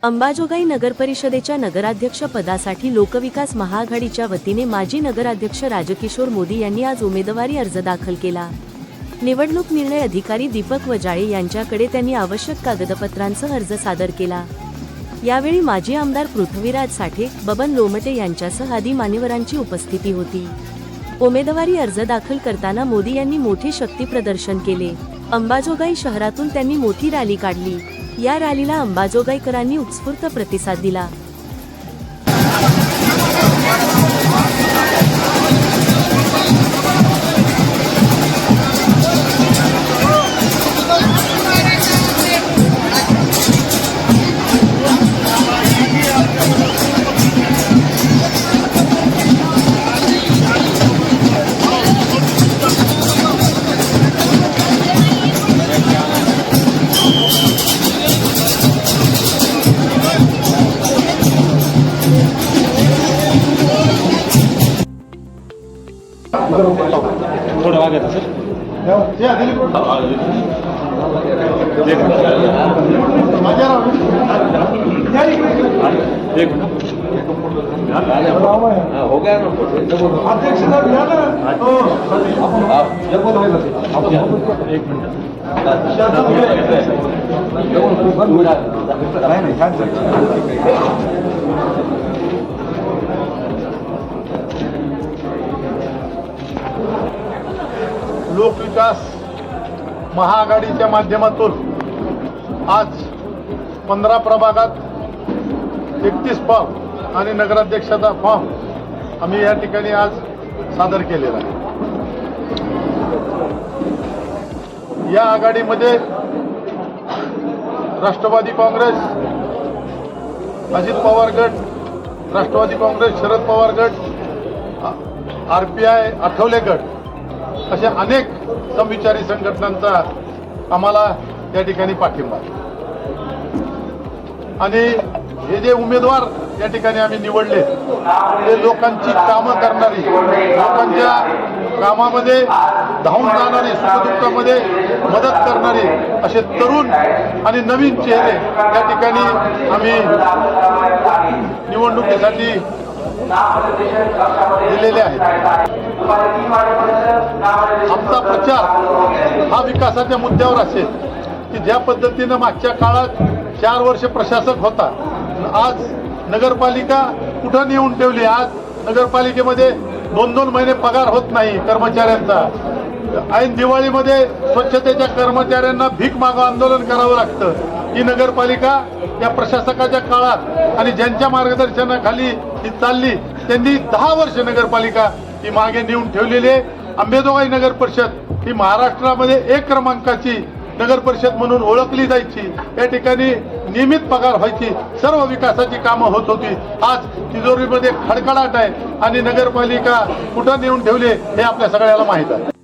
अंबाजोगाई नगरपरिषदेच्या नगराध्यक्ष पदासाठी लोकविकास महाआघाडीच्या वतीने माजी नगराध्यक्ष राजकिशोर मोदी यांनी आज उमेदवारी अर्ज दाखल केला। निवडणूक निर्णय अधिकारी दीपक वजाळे यांच्याकडे त्यांनी आवश्यक कागदपत्रांसह अर्ज सादर केला। यावेळी माजी आमदार पृथ्वीराज साठे, बबन लोमटे यांच्यासह आदी मान्यवरांची उपस्थिती होती। उमेदवारी अर्ज दाखल करताना मोदी यांनी मोठे शक्ती प्रदर्शन केले। अंबाजोगाई शहरातून त्यांनी मोठी रॅली काढली। या रॅलीला अंबाजोगाईकरांनी उत्स्फूर्त प्रतिसाद दिला। थोड़ा आगे था सर। हो गया ना अध्यक्ष साहब लोकविकास महाआघाडीच्या माध्यमातून आज 15 प्रभागात 31 फॉर्म आणि नगराध्यक्षाचा फॉर्म आम्ही या ठिकाणी आज सादर केलेला आहे। या आघाडीमध्ये राष्ट्रवादी काँग्रेस, अजित पवार गट, राष्ट्रवादी काँग्रेस, शरद पवार गट, RPI, आठवले गट अशा अनेक समविचारी संघटनांचा आम्हाला या ठिकाणी पाठिंबा आणि हे जे उमेदवार या ठिकाणी आम्ही निवडले ते लोकांची कामं करणारी, लोकांच्या कामामध्ये धावून जाणारी, सुखदुःखामध्ये मदत करणारी असे तरुण आणि नवीन चेहरे या ठिकाणी आम्ही निवडणुकीसाठी दिलेले आहेत। आमचा प्रचार हा विकासाच्या मुद्द्यावर असेल की ज्या पद्धतीनं मागच्या काळात 4 वर्ष प्रशासक होता, आज नगरपालिका कुठं नेऊन ठेवली। आज नगरपालिकेमध्ये 2-2 महिने पगार होत नाही कर्मचाऱ्यांचा। ऐन दिवाळीमध्ये स्वच्छतेच्या कर्मचाऱ्यांना भीक मागं आंदोलन करावं लागतं। ही नगरपालिका या प्रशासकाच्या काळात आणि ज्यांच्या मार्गदर्शनाखाली ही चालली त्यांनी 10 वर्ष नगरपालिका ही मागे नेऊन ठेवलेली आहे। अंबाजोगाई नगर परिषद ही महाराष्ट्रामध्ये 1 क्रमांकाची नगर परिषद म्हणून ओळखली जायची। या ठिकाणी नियमित पगार व्हायची, सर्व विकासाची कामं होत होती। आज तिजोरीमध्ये खडखडाट आहे आणि नगरपालिका कुठं नेऊन ठेवली हे आपल्या सगळ्याला माहीत आहे।